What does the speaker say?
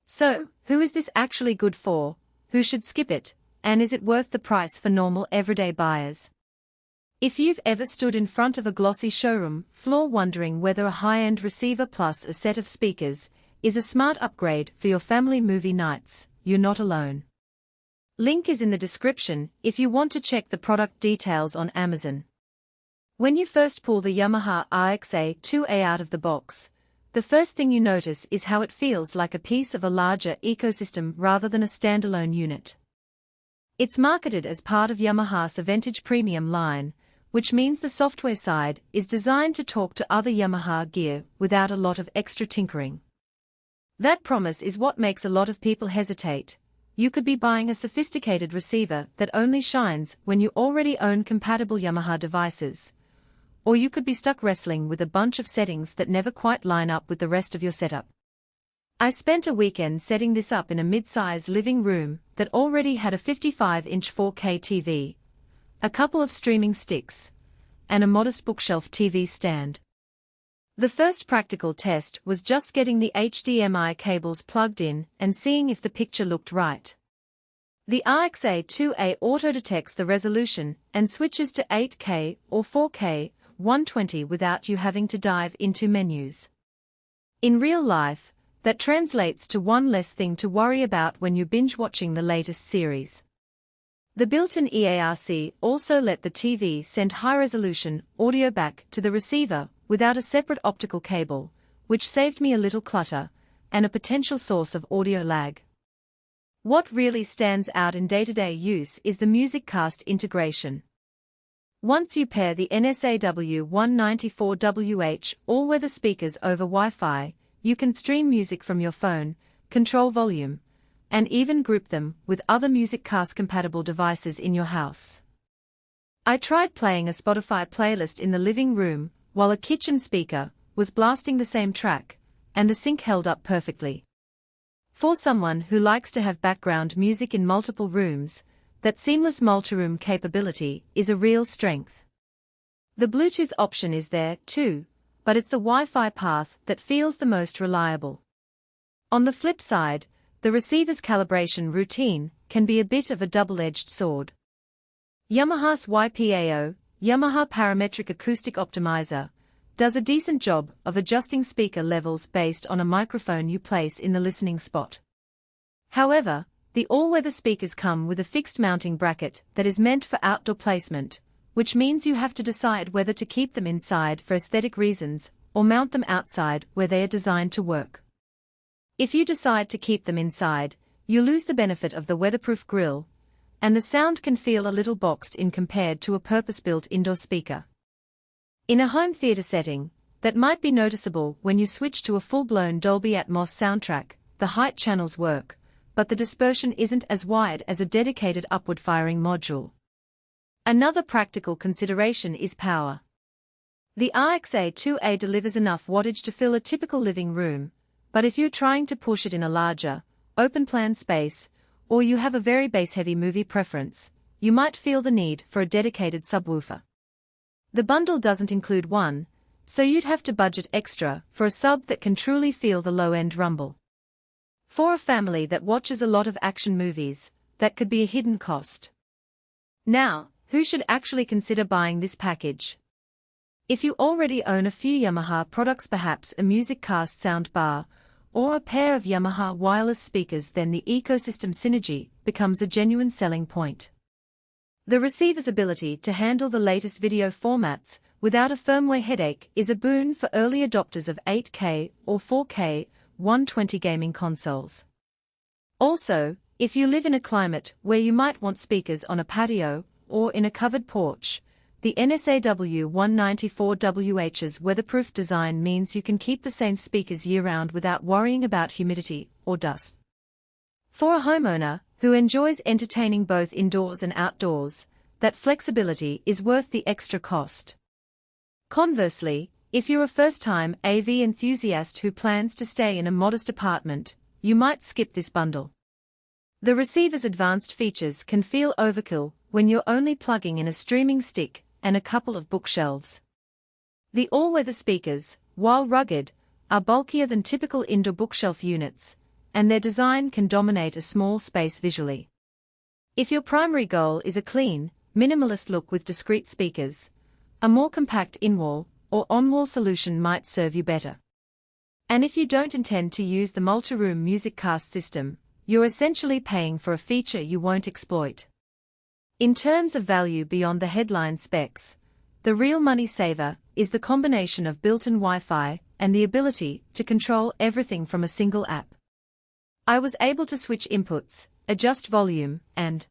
So, who is this actually good for, who should skip it, and is it worth the price for normal everyday buyers? If you've ever stood in front of a glossy showroom floor wondering whether a high-end receiver plus a set of speakers is a smart upgrade for your family movie nights, you're not alone. Link is in the description if you want to check the product details on Amazon. When you first pull the YAMAHA A2A out of the box, the first thing you notice is how it feels like a piece of a larger ecosystem rather than a standalone unit. It's marketed as part of Yamaha's Aventage premium line, which means the software side is designed to talk to other Yamaha gear without a lot of extra tinkering. That promise is what makes a lot of people hesitate. You could be buying a sophisticated receiver that only shines when you already own compatible Yamaha devices. Or you could be stuck wrestling with a bunch of settings that never quite line up with the rest of your setup. I spent a weekend setting this up in a mid-size living room that already had a 55-inch 4K TV, a couple of streaming sticks, and a modest bookshelf TV stand. The first practical test was just getting the HDMI cables plugged in and seeing if the picture looked right. The A2A auto-detects the resolution and switches to 8K or 4K 120 without you having to dive into menus. In real life, that translates to one less thing to worry about when you're binge-watching the latest series. The built-in eARC also let the TV send high-resolution audio back to the receiver without a separate optical cable, which saved me a little clutter and a potential source of audio lag. What really stands out in day-to-day use is the MusicCast integration. Once you pair the NSAW194WH all-weather speakers over Wi-Fi, you can stream music from your phone, control volume, and even group them with other MusicCast-compatible devices in your house. I tried playing a Spotify playlist in the living room while a kitchen speaker was blasting the same track, and the sync held up perfectly. For someone who likes to have background music in multiple rooms, that seamless multi-room capability is a real strength. The Bluetooth option is there, too, but it's the Wi-Fi path that feels the most reliable. On the flip side, the receiver's calibration routine can be a bit of a double-edged sword. Yamaha's YPAO, Yamaha Parametric Acoustic Optimizer, does a decent job of adjusting speaker levels based on a microphone you place in the listening spot. However, the all-weather speakers come with a fixed mounting bracket that is meant for outdoor placement, which means you have to decide whether to keep them inside for aesthetic reasons or mount them outside where they are designed to work. If you decide to keep them inside, you lose the benefit of the weatherproof grille, and the sound can feel a little boxed in compared to a purpose-built indoor speaker. In a home theater setting, that might be noticeable when you switch to a full-blown Dolby Atmos soundtrack. The height channels work, but the dispersion isn't as wide as a dedicated upward-firing module. Another practical consideration is power. The A2A delivers enough wattage to fill a typical living room, but if you're trying to push it in a larger, open-plan space, or you have a very bass-heavy movie preference, you might feel the need for a dedicated subwoofer. The bundle doesn't include one, so you'd have to budget extra for a sub that can truly feel the low-end rumble. For a family that watches a lot of action movies, that could be a hidden cost. Now, who should actually consider buying this package? If you already own a few Yamaha products, perhaps a MusicCast soundbar, or a pair of Yamaha wireless speakers, then the ecosystem synergy becomes a genuine selling point. The receiver's ability to handle the latest video formats without a firmware headache is a boon for early adopters of 8K or 4K 120 gaming consoles. Also, if you live in a climate where you might want speakers on a patio or in a covered porch, the NSAW194WH's weatherproof design means you can keep the same speakers year-round without worrying about humidity or dust. For a homeowner who enjoys entertaining both indoors and outdoors, that flexibility is worth the extra cost. Conversely, if you're a first-time AV enthusiast who plans to stay in a modest apartment, you might skip this bundle. The receiver's advanced features can feel overkill when you're only plugging in a streaming stick and a couple of bookshelves. The all-weather speakers, while rugged, are bulkier than typical indoor bookshelf units, and their design can dominate a small space visually. If your primary goal is a clean, minimalist look with discrete speakers, a more compact in-wall or on-wall solution might serve you better. And if you don't intend to use the multi-room MusicCast system, you're essentially paying for a feature you won't exploit. In terms of value beyond the headline specs, the real money saver is the combination of built-in Wi-Fi and the ability to control everything from a single app. I was able to switch inputs, adjust volume, and